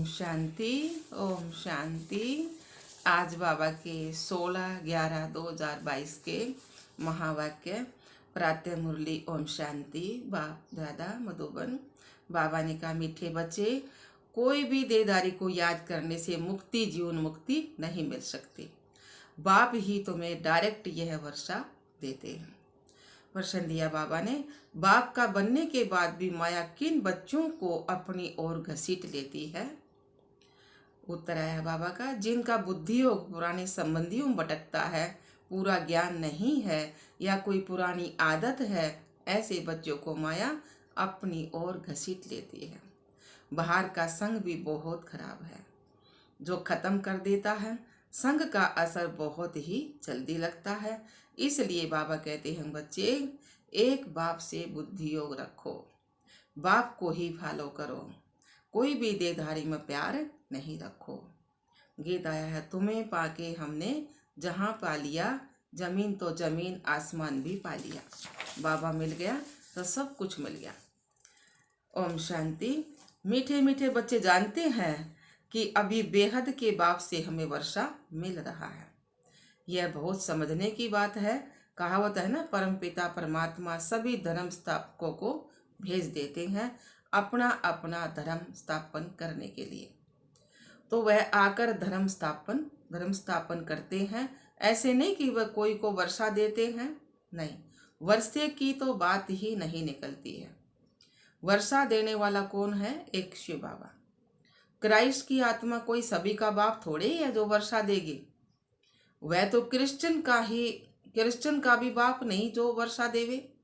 शांति। ओम शांति। आज बाबा के 16/11/2022 के महावाक्य प्रातः मुरली। ओम शांति। बाप दादा मधुबन। बाबा ने कहा, मीठे बच्चे, कोई भी देदारी को याद करने से मुक्ति, जीवन मुक्ति नहीं मिल सकती। बाप ही तुम्हें डायरेक्ट यह वर्षा देते हैं। वर्षन दिया बाबा ने। बाप का बनने के बाद भी माया किन बच्चों को अपनी ओर घसीट लेती है? उत्तर आया बाबा का, जिनका बुद्धि योग पुराने संबंधियों में भटकता है, पूरा ज्ञान नहीं है या कोई पुरानी आदत है, ऐसे बच्चों को माया अपनी ओर घसीट लेती है। बाहर का संग भी बहुत खराब है, जो खत्म कर देता है। संग का असर बहुत ही जल्दी लगता है। इसलिए बाबा कहते हैं, बच्चे, एक बाप से बुद्धि योग रखो, बाप को ही फॉलो करो, कोई भी देहधारी में प्यार नहीं रखो। गीत आया है, तुम्हें पाके हमने जहाँ पा लिया, जमीन तो जमीन आसमान भी पा लिया। बाबा मिल गया तो सब कुछ मिल गया। ओम शांति। मीठे मीठे बच्चे जानते हैं कि अभी बेहद के बाप से हमें वर्षा मिल रहा है। यह बहुत समझने की बात है। कहावत है ना, परमपिता परमात्मा सभी धर्म स्थापकों को भेज देते हैं अपना अपना धर्म स्थापन करने के लिए। तो वह आकर धर्म स्थापन करते हैं। ऐसे नहीं कि वह कोई को वर्षा देते हैं, नहीं, वर्षे की तो बात ही नहीं निकलती है। वर्षा देने वाला कौन है? एक शिव बाबा। क्राइस्ट की आत्मा कोई सभी का बाप थोड़े ही है जो वर्षा देगी। वह तो क्रिश्चियन का भी बाप नहीं जो वर्षा देवे।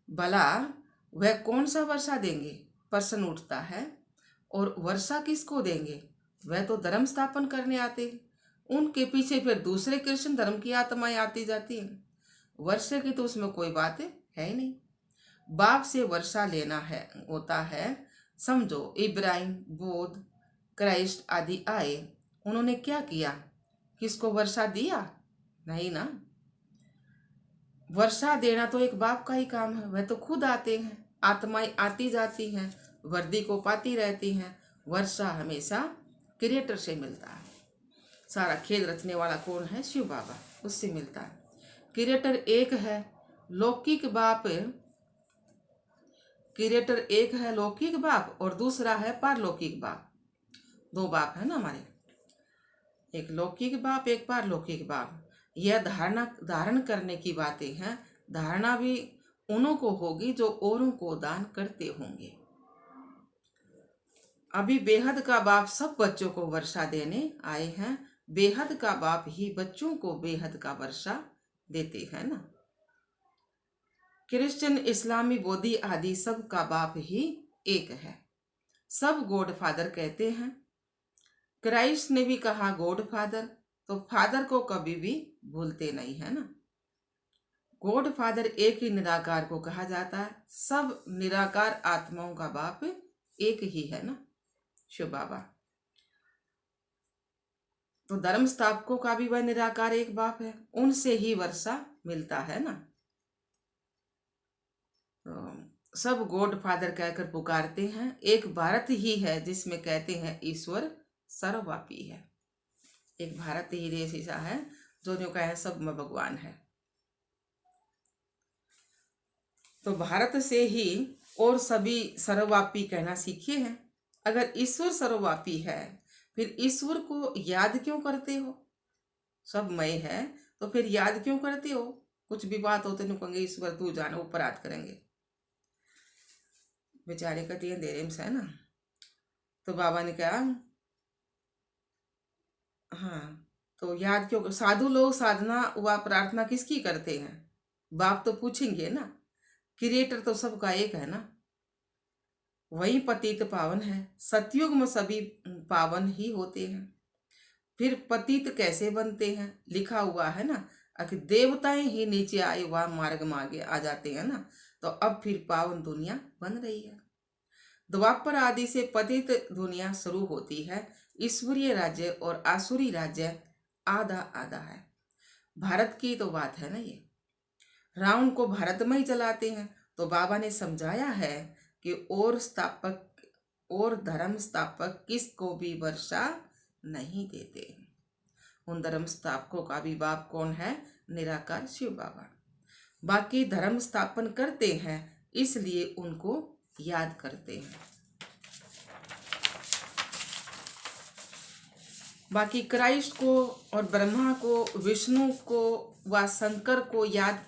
भला वह कौन सा वर्षा देंगे? प्रश्न उठता है। और वर्षा किसको देंगे? वह तो धर्म स्थापन करने आते हैं। उनके पीछे फिर दूसरे कृष्ण धर्म की आत्माएं आती जाती हैं। वर्षा की तो उसमें कोई बात है ही नहीं। बाप से वर्षा लेना है होता है। समझो, इब्राहिम, बुद्ध, क्राइस्ट आदि आए, उन्होंने क्या किया? किसको वर्षा दिया? नहीं ना। वर्षा देना तो एक बाप का ही काम है। वह तो खुद आते हैं, आत्माएं आती जाती हैं, वर्दी को पाती रहती हैं। वर्षा हमेशा क्रिएटर से मिलता है। सारा खेल रचने वाला कौन है? शिव बाबा, उससे मिलता है। क्रिएटर एक है, लौकिक बाप। क्रिएटर एक है लौकिक बाप और दूसरा है पारलौकिक बाप। दो बाप है ना हमारे, एक लौकिक बाप, एक पारलौकिक बाप। यह धारण करने की बातें हैं। धारणा भी उन्हों को होगी जो औरों को दान करते होंगे। अभी बेहद का बाप सब बच्चों को वर्षा देने आए हैं। बेहद का बाप ही बच्चों को बेहद का वर्षा देते हैं ना। क्रिश्चियन, इस्लामी, बौद्धि आदि सब का बाप ही एक है। सब गॉड फादर कहते हैं। क्राइस्ट ने भी कहा गॉड फादर, तो फादर को कभी भी भूलते नहीं है ना। गॉड फादर एक ही निराकार को कहा जाता है। सब निराकार आत्माओं का बाप एक ही है ना, शिव बाबा। तो धर्म स्थापकों का भी वह निराकार एक बाप है, उनसे ही वर्षा मिलता है ना। तो सब गॉड फादर कहकर पुकारते हैं। एक भारत ही है जिसमें कहते हैं ईश्वर सर्वव्यापी है। एक भारत ही देश ऐसा है जो यूं कहे सब में भगवान है। तो भारत से ही और सभी सर्वव्यापी कहना सीखे हैं। अगर ईश्वर सर्वव्यापी है, फिर ईश्वर को याद क्यों करते हो? सब मय है तो फिर याद क्यों करते हो? कुछ भी बात होते नहीं कहेंगे ईश्वर तू जाने, ऊपर याद करेंगे। बेचारे कटी अंधेरे में है ना। तो बाबा ने कहा, हाँ, तो याद क्यों? साधु लोग साधना व प्रार्थना किसकी करते हैं? बाप तो पूछेंगे ना। क्रिएटर तो सबका एक है ना। वही पतित पावन है। सतयुग में सभी पावन ही होते हैं। फिर पतित कैसे बनते हैं? लिखा हुआ है ना, अगर देवताएं ही नीचे आए वह मार्ग में आगे आ जाते हैं ना। तो अब फिर पावन दुनिया बन रही है। द्वापर आदि से पतित दुनिया शुरू होती है। ईश्वरीय राज्य और आसुरी राज्य आधा आधा है। भारत की तो बात है ना ये। रावण को भारत में ही जलाते हैं। तो बाबा ने समझाया है कि और स्थापक और धर्म स्थापक किसको भी वर्षा नहीं देते। उन धर्म स्थापकों का भी बाप कौन है? निराकार शिव बाबा। बाकी धर्म स्थापन करते हैं इसलिए उनको याद करते हैं। बाकी क्राइस्ट को और ब्रह्मा को, विष्णु को व शंकर को याद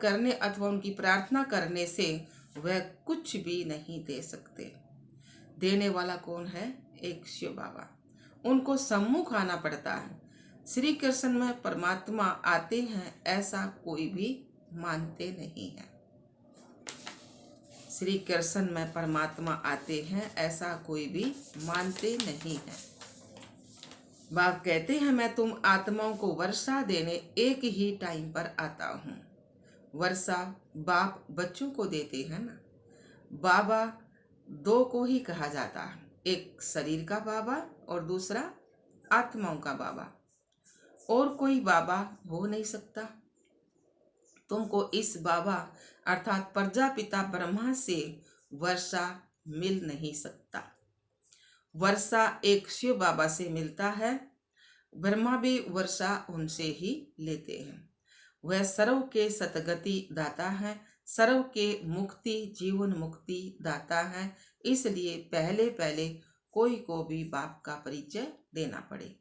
करने अथवा उनकी प्रार्थना करने से वह कुछ भी नहीं दे सकते। देने वाला कौन है? एक शिव बाबा। उनको सम्मुख आना पड़ता है। श्री कृष्ण में परमात्मा आते हैं ऐसा कोई भी मानते नहीं है। श्री कृष्ण में परमात्मा आते हैं ऐसा कोई भी मानते नहीं है। बाप कहते हैं मैं तुम आत्माओं को वर्षा देने एक ही टाइम पर आता हूँ। वर्षा बाप बच्चों को देते हैं ना। बाबा दो को ही कहा जाता है, एक शरीर का बाबा और दूसरा आत्माओं का बाबा। और कोई बाबा हो नहीं सकता। तुमको इस बाबा अर्थात प्रजापिता ब्रह्मा से वर्षा मिल नहीं सकता। वर्षा एक शिव बाबा से मिलता है। ब्रह्मा भी वर्षा उनसे ही लेते हैं। वह सर्व के सतगति दाता है, सर्व के मुक्ति जीवन मुक्ति दाता है। इसलिए पहले पहले कोई को भी बाप का परिचय देना पड़े।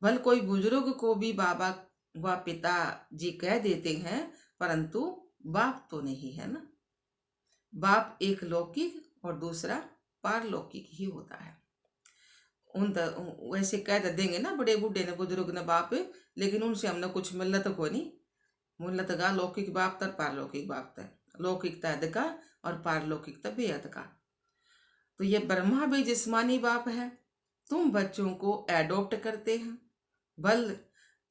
भले कोई बुजुर्ग को भी बाबा व पिता जी कह देते हैं, परंतु बाप तो नहीं है ना। बाप एक लौकिक और दूसरा पारलौकिक ही होता है। वैसे कह तो देंगे ना बड़े बूढ़े ने बुजुर्ग ने बाप, लेकिन उनसे हमने कुछ मिलत को नहीं। मिलत का लौकिक बाप तर पारलौकिक बाप तर, लौकिकता अध का और पारलौकिकता बेअद का। तो ये ब्रह्मा भी जिस्मानी बाप है। तुम बच्चों को एडॉप्ट करते हैं। बल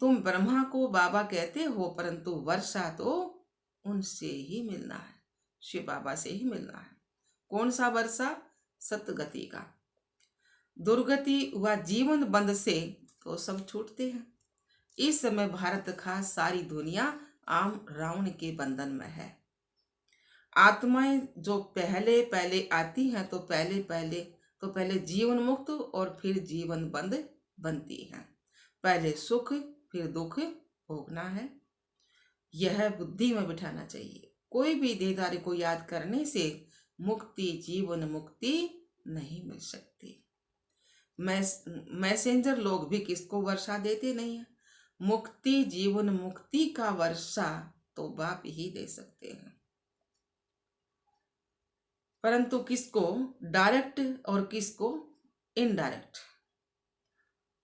तुम ब्रह्मा को बाबा कहते हो, परंतु वर्षा तो उनसे ही मिलना है, शिव बाबा से ही मिलना है। कौन सा वर्षा? सतगति का। दुर्गति व जीवन बंद से तो सब छूटते हैं। इस समय भारत खास सारी दुनिया आम रावण के बंधन में है। आत्माएं जो पहले पहले आती हैं तो पहले जीवन मुक्त और फिर जीवन बंद बनती हैं। पहले सुख फिर दुख भोगना है। यह बुद्धि में बिठाना चाहिए। कोई भी देहधारी को याद करने से मुक्ति जीवन मुक्ति नहीं मिल सकती। मैसेंजर लोग भी किसको वर्षा देते नहीं है। मुक्ति जीवन मुक्ति का वर्षा तो बाप ही दे सकते हैं, परंतु किसको डायरेक्ट और किसको इनडायरेक्ट।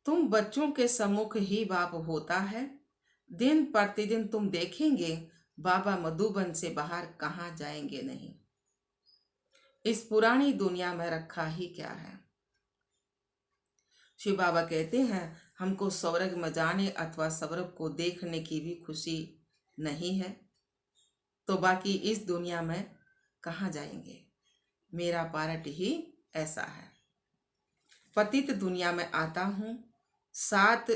तुम बच्चों के सम्मुख ही बाप होता है। दिन प्रतिदिन तुम देखेंगे बाबा मधुबन से बाहर कहाँ जाएंगे नहीं। इस पुरानी दुनिया में रखा ही क्या है। शिव बाबा कहते हैं हमको स्वर्ग में जाने अथवा स्वर्ग को देखने की भी खुशी नहीं है, तो बाकी इस दुनिया में कहाँ जाएंगे। मेरा पार्ट ही ऐसा है। पतित दुनिया में आता हूँ। 7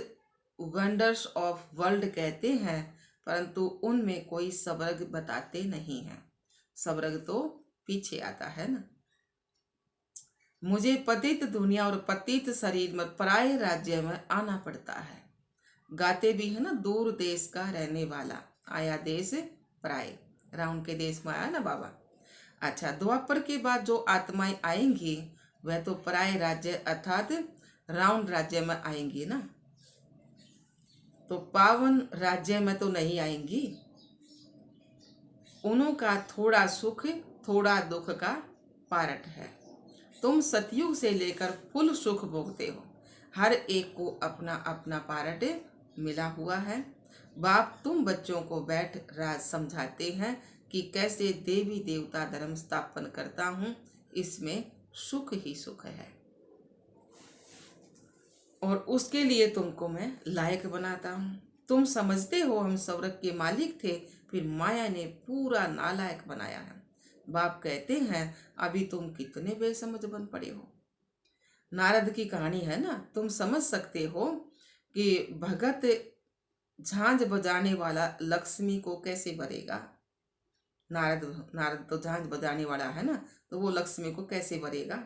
वंडर्स ऑफ वर्ल्ड कहते हैं, परंतु उनमें कोई स्वर्ग बताते नहीं हैं। स्वर्ग तो पीछे आता है ना। मुझे पतित दुनिया और पतित शरीर में पराये राज्य में आना पड़ता है। गाते भी है ना, दूर देश का रहने वाला आया देश पराये। रावण के देश में आया ना बाबा। अच्छा, द्वापर के बाद जो आत्माएं आएंगी वह तो पराये राज्य अर्थात रावण राज्य में आएंगी ना, तो पावन राज्य में तो नहीं आएंगी। उन्हों का थोड़ा सुख थोड़ा दुख का पारट है। तुम सतयुग से लेकर फुल सुख भोगते हो। हर एक को अपना अपना पारट मिला हुआ है। बाप तुम बच्चों को बैठ राज समझाते हैं कि कैसे देवी देवता धर्म स्थापन करता हूँ। इसमें सुख ही सुख है और उसके लिए तुमको मैं लायक बनाता हूँ। तुम समझते हो हम स्वर्ग के मालिक थे, फिर माया ने पूरा नालायक बनाया है। बाप कहते हैं अभी तुम कितने बेसमझ बन पड़े हो। नारद की कहानी है ना, तुम समझ सकते हो कि भगत झांझ बजाने वाला लक्ष्मी को कैसे भरेगा। नारद नारद तो झांझ बजाने वाला है ना, तो वो लक्ष्मी को कैसे भरेगा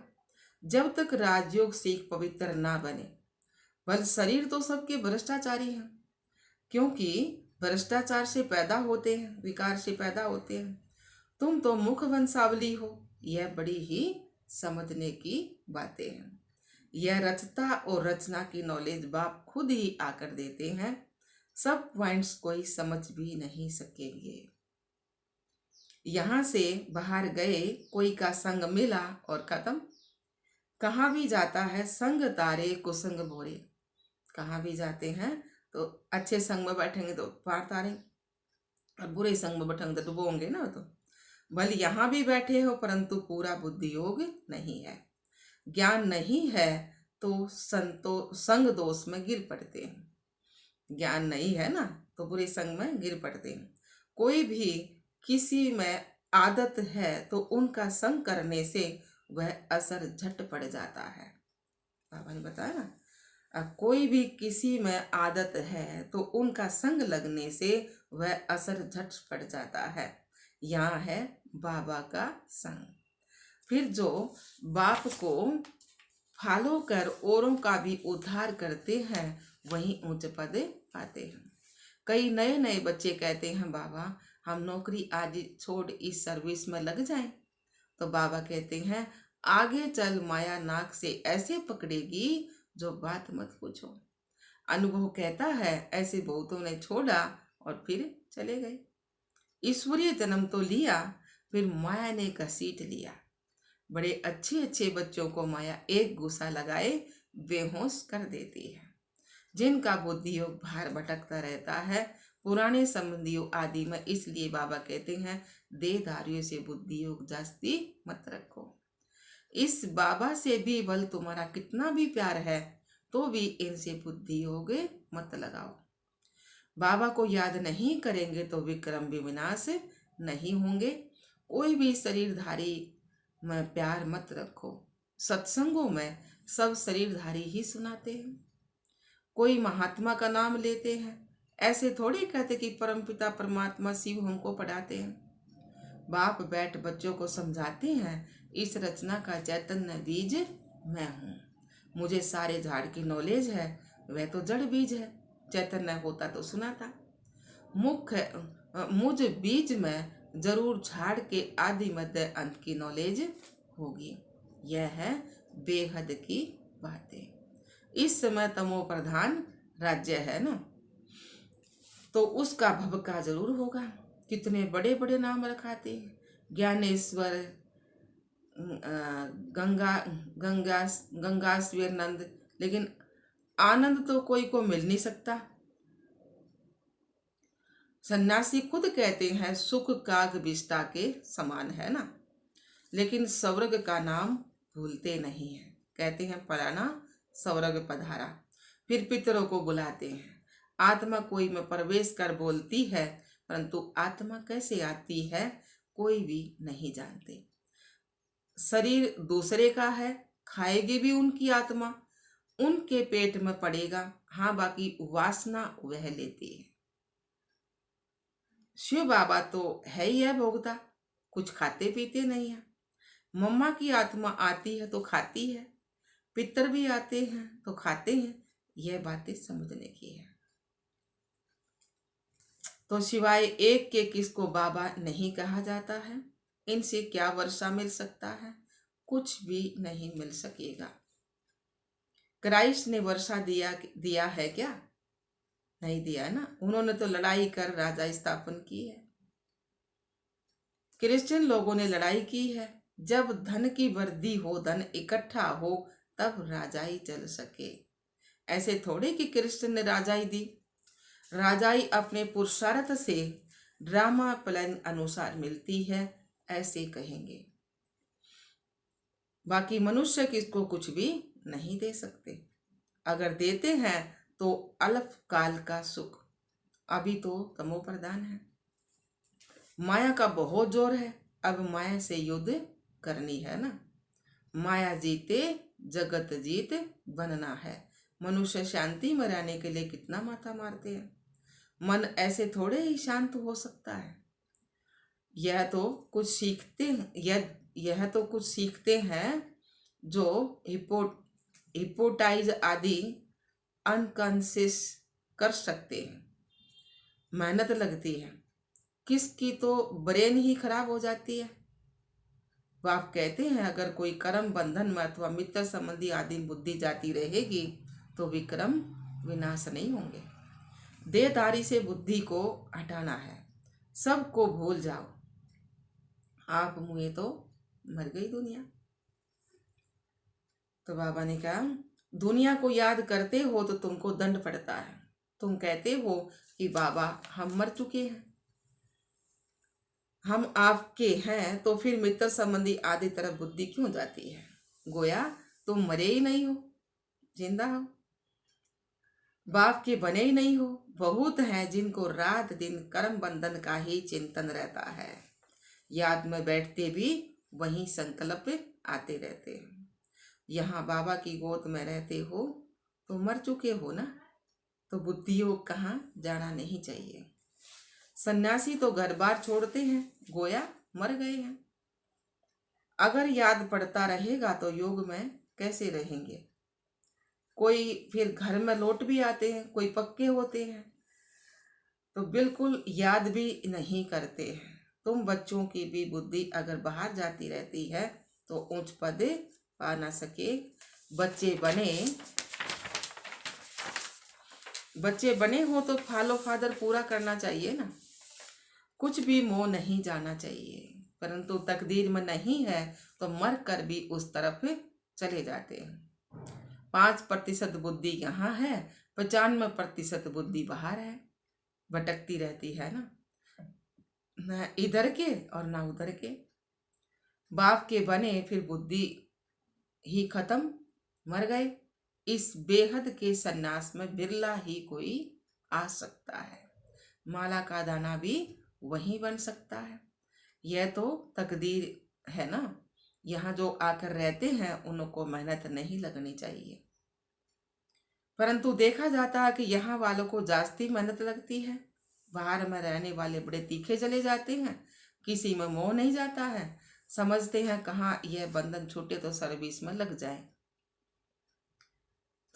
जब तक राजयोग सीख पवित्र ना बने। बल शरीर तो सबके भ्रष्टाचारी हैं, क्योंकि भ्रष्टाचार से पैदा होते हैं, विकार से पैदा होते हैं। तुम तो मुख वंशावली हो, यह बड़ी ही समझने की बातें हैं। यह रचता और रचना की नॉलेज बाप खुद ही आकर देते हैं। सब पॉइंट्स कोई समझ भी नहीं सकेंगे। यहाँ से बाहर गए, कोई का संग मिला और खत्म। कहाँ भी जाता है संग तारे कुसंग भोरे। कहाँ भी जाते हैं तो अच्छे संग में बैठेंगे तो पार तारे, और बुरे संग में बैठेंगे तो डुबोंगे ना। तो भले यहाँ भी बैठे हो, परंतु पूरा बुद्धि योग नहीं है, ज्ञान नहीं है, तो संग दोष में गिर पड़ते हैं। ज्ञान नहीं है ना, तो बुरे संग में गिर पड़ते हैं। कोई भी किसी में आदत है तो उनका संग करने से वह असर झट पड़ जाता है। बाबा ने बताया ना, कोई भी किसी में आदत है तो उनका संग लगने से वह असर झट पड़ जाता है। यहाँ है बाबा का संग। फिर जो बाप को फॉलो कर औरों का भी उद्धार करते हैं, वही ऊंच पद पाते हैं। कई नए नए बच्चे कहते हैं, बाबा हम नौकरी आज छोड़ इस सर्विस में लग जाएं। तो बाबा कहते हैं, आगे चल माया नाक से ऐसे पकड़ेगी जो बात मत पूछो। अनुभव कहता है ऐसे बहुतों ने छोड़ा और फिर चले गए। ईश्वरीय जन्म तो लिया, फिर माया ने घसीट लिया। बड़े अच्छे अच्छे बच्चों को माया एक गुस्सा लगाए बेहोश कर देती है। जिनका बुद्धि योग भार भटकता रहता है पुराने संबंधियों आदि में, इसलिए बाबा कहते हैं देहधारियों से बुद्धि योग जास्ती मत रखो। इस बाबा से भी बल तुम्हारा कितना भी प्यार है तो भी इनसे बुद्धि योग मत लगाओ। बाबा को याद नहीं करेंगे तो विक्रम भी विनाश नहीं होंगे। कोई भी शरीरधारी में प्यार मत रखो। सत्संगों में सब शरीरधारी ही सुनाते हैं, कोई महात्मा का नाम लेते हैं, ऐसे थोड़ी कहते कि परमपिता परमात्मा शिव हमको पढ़ाते हैं। बाप बैठ बच्चों को समझाते हैं, इस रचना का चैतन्य बीज मैं हूँ। मुझे सारे झाड़ की नॉलेज है, वह तो जड़ बीज है। चैतन्य होता तो सुनाता। मुझ बीज में जरूर झाड़ के आदि मध्य अंत की नॉलेज होगी। यह है बेहद की बातें। इस समय तमो प्रधान राज्य है ना, तो उसका भवका जरूर होगा। कितने बड़े बड़े नाम रखाते हैं, ज्ञानेश्वर, गंगास्वीर नंद, लेकिन आनंद तो कोई को मिल नहीं सकता। सन्यासी खुद कहते हैं सुख काग विष्टा के समान है ना, लेकिन स्वर्ग का नाम भूलते नहीं है। कहते हैं फलाना स्वर्ग पधारा, फिर पितरों को बुलाते हैं। आत्मा कोई में प्रवेश कर बोलती है, परंतु आत्मा कैसे आती है कोई भी नहीं जानते। शरीर दूसरे का है, खाएगी भी उनकी आत्मा, उनके पेट में पड़ेगा। हाँ, बाकी वासना वह लेती है। शिव बाबा तो है ही है भोगता, कुछ खाते पीते नहीं है। मम्मा की आत्मा आती है तो खाती है, पितर भी आते हैं तो खाते हैं। यह बातें समझने की है। तो सिवाय एक के किसको बाबा नहीं कहा जाता है। इनसे क्या वर्षा मिल सकता है, कुछ भी नहीं मिल सकेगा। क्राइस्ट ने वर्षा दिया है क्या? नहीं दिया है ना। उन्होंने तो लड़ाई कर राजा स्थापन की है। क्रिश्चियन लोगों ने लड़ाई की है। जब धन की वृद्धि हो, धन इकट्ठा हो, तब राजाई चल सके। ऐसे थोड़े कि क्रिश्चियन ने राजाई दी। राजाई अपने पुरुषार्थ से ड्रामा प्लान अनुसार मिलती है, ऐसे कहेंगे। बाकी मनुष्य किसको कुछ भी नहीं दे सकते। अगर देते हैं तो अल्प काल का सुख, अभी तो तमो प्रधान है। माया का बहुत जोर है, अब माया से युद्ध करनी है ना। माया जीते जगत जीत बनना है। मनुष्य शांति में रहने के लिए कितना माथा मारते हैं। मन ऐसे थोड़े ही शांत हो सकता है। यह तो कुछ सीखते यह तो कुछ सीखते हैं जो हिपोटाइज आदि अनकॉन्शियस कर सकते हैं। मेहनत लगती है, किसकी तो ब्रेन ही खराब हो जाती है। बाप कहते हैं अगर कोई कर्म बंधन में अथवा मित्र संबंधी आदि बुद्धि जाती रहेगी तो विक्रम विनाश नहीं होंगे। देहधारी से बुद्धि को हटाना है, सबको भूल जाओ, आप मुए तो मर गई दुनिया। तो बाबा ने कहा दुनिया को याद करते हो तो तुमको दंड पड़ता है। तुम कहते हो कि बाबा हम मर चुके हैं, हम आपके हैं, तो फिर मित्र संबंधी आदि तरफ बुद्धि क्यों जाती है? गोया तुम मरे ही नहीं हो, जिंदा हो, बाप के बने ही नहीं हो। बहुत हैं जिनको रात दिन कर्म बंधन का ही चिंतन रहता है, याद में बैठते भी वही संकल्प आते रहते हैं। यहाँ बाबा की गोद में रहते हो तो मर चुके हो ना, तो बुद्धियों कहाँ जाना नहीं चाहिए। सन्यासी तो घर बार छोड़ते हैं, गोया मर गए हैं। अगर याद पड़ता रहेगा तो योग में कैसे रहेंगे? कोई फिर घर में लौट भी आते हैं, कोई पक्के होते हैं तो बिल्कुल याद भी नहीं करते हैं। तुम बच्चों की भी बुद्धि अगर बाहर जाती रहती है तो ऊंच पद पा ना सके। बच्चे बने हो तो फॉलो फादर पूरा करना चाहिए ना, कुछ भी मोह नहीं जाना चाहिए। परंतु तकदीर में नहीं है तो मर कर भी उस तरफ चले जाते हैं। 5% बुद्धि यहाँ है, 95% बुद्धि बाहर है, भटकती रहती है ना, न इधर के और ना उधर के। बाप के बने फिर बुद्धि ही खत्म, मर गए। इस बेहद के सन्यास में बिरला ही कोई आ सकता है, माला का दाना भी वही बन सकता है। यह तो तकदीर है ना। यहाँ जो आकर रहते हैं उनको मेहनत नहीं लगनी चाहिए, परंतु देखा जाता है कि यहाँ वालों को जास्ती मेहनत लगती है। बाहर में रहने वाले बड़े तीखे चले जाते हैं, किसी में मोह नहीं जाता है, समझते हैं कहाँ यह बंधन छूटे तो सर्विस में लग जाए।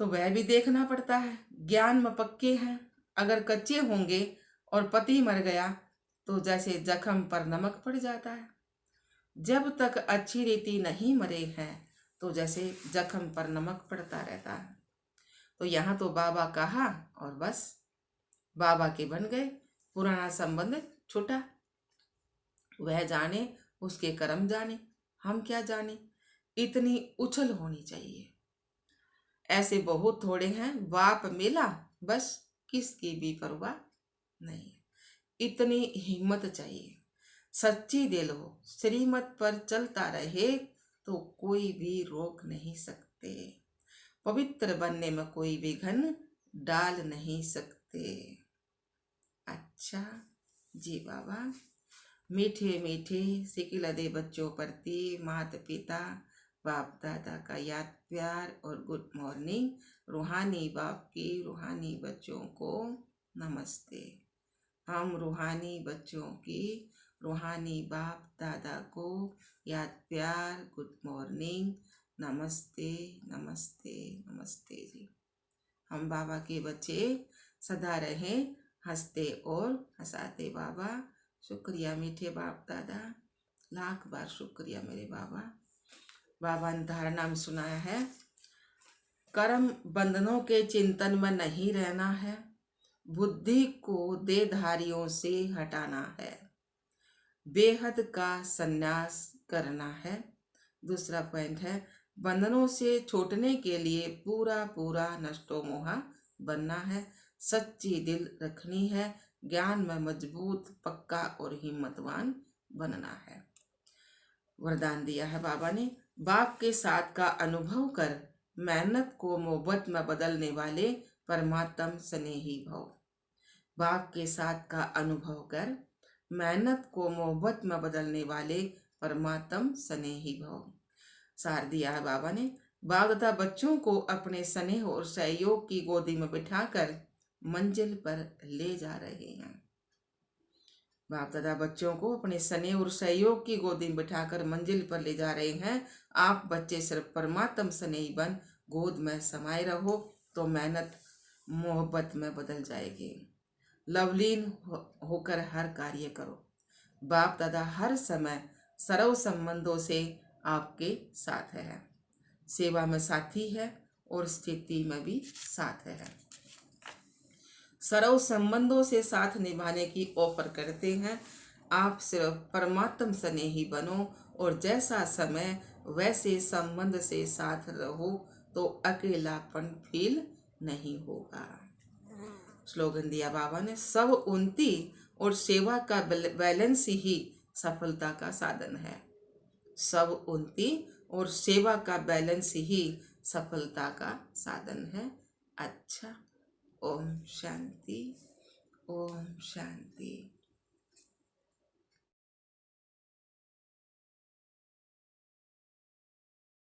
तो वह भी देखना पड़ता है। ज्ञान में पक्के हैं, अगर कच्चे होंगे और पति मर गया तो जैसे जख्म पर नमक पड़ जाता है। जब तक अच्छी रीति नहीं मरे हैं तो जैसे जख्म पर नमक पड़ता रहता है। तो यहाँ तो बाबा कहा और बस बाबा के बन गए, पुराना संबंध छूटा। वह जाने, उसके कर्म जाने, हम क्या जाने। इतनी उछल होनी चाहिए। ऐसे बहुत थोड़े हैं, बाप मिला बस, किसकी भी परवाह नहीं। इतनी हिम्मत चाहिए, सच्ची दिल हो, श्रीमत पर चलता रहे तो कोई भी रोक नहीं सकते। पवित्र बनने में कोई विघ्न डाल नहीं सकते। अच्छा जी बाबा, मीठे मीठे सिकिला दे बच्चों प्रति माता पिता बाप दादा का याद प्यार और गुड मॉर्निंग। रूहानी बाप की रूहानी बच्चों को नमस्ते। हम रूहानी बच्चों की रूहानी बाप दादा को याद प्यार गुड मॉर्निंग, नमस्ते नमस्ते नमस्ते जी। हम बाबा के बच्चे सदा रहें हंसते और हंसाते। बाबा शुक्रिया मीठे बाप दादा, लाख बार शुक्रिया मेरे बाबा। बाबा ने धारणा में सुनाया है, कर्म बंधनों के चिंतन में नहीं रहना है, बुद्धि को देहधारियों से हटाना है, बेहद का संन्यास करना है। दूसरा पॉइंट है, बंधनों से छूटने के लिए पूरा पूरा नष्टो मोहा बनना है, सच्ची दिल रखनी है, ज्ञान में मजबूत पक्का और हिम्मतवान बनना है। वरदान दिया है बाबा ने, बाप के साथ का अनुभव कर मेहनत को मोहब्बत में बदलने वाले परमात्म स्नेही भव। बाप के साथ का अनुभव कर मेहनत को मोहब्बत में बदलने वाले परमात्म स्नेही भव। सार दिया है बाबा ने, बाप तथा बच्चों को अपने स्नेह और सहयोग की गोदी में बिठाकर मंजिल पर ले जा रहे हैं। बाप दादा बच्चों को अपने स्नेह और सहयोग की गोदी में बिठाकर मंजिल पर ले जा रहे हैं। आप बच्चे सिर्फ परमात्म स्नेही बन गोद में समाये रहो तो मेहनत मोहब्बत में बदल जाएगी। लवलीन होकर हर कार्य करो। बाप दादा हर समय सर्व संबंधों से आपके साथ है, सेवा में साथी है और स्थिति में भी साथ है। सर्व संबंधों से साथ निभाने की ऑफर करते हैं। आप सिर्फ परमात्म स्नेही बनो और जैसा समय वैसे संबंध से साथ रहो तो अकेलापन फील नहीं होगा। स्लोगन दिया बाबा ने, सब उन्नति और सेवा का बैलेंस ही सफलता का साधन है। सब उन्नति और सेवा का बैलेंस ही सफलता का साधन है। अच्छा, ओम शांति, ओम शांति।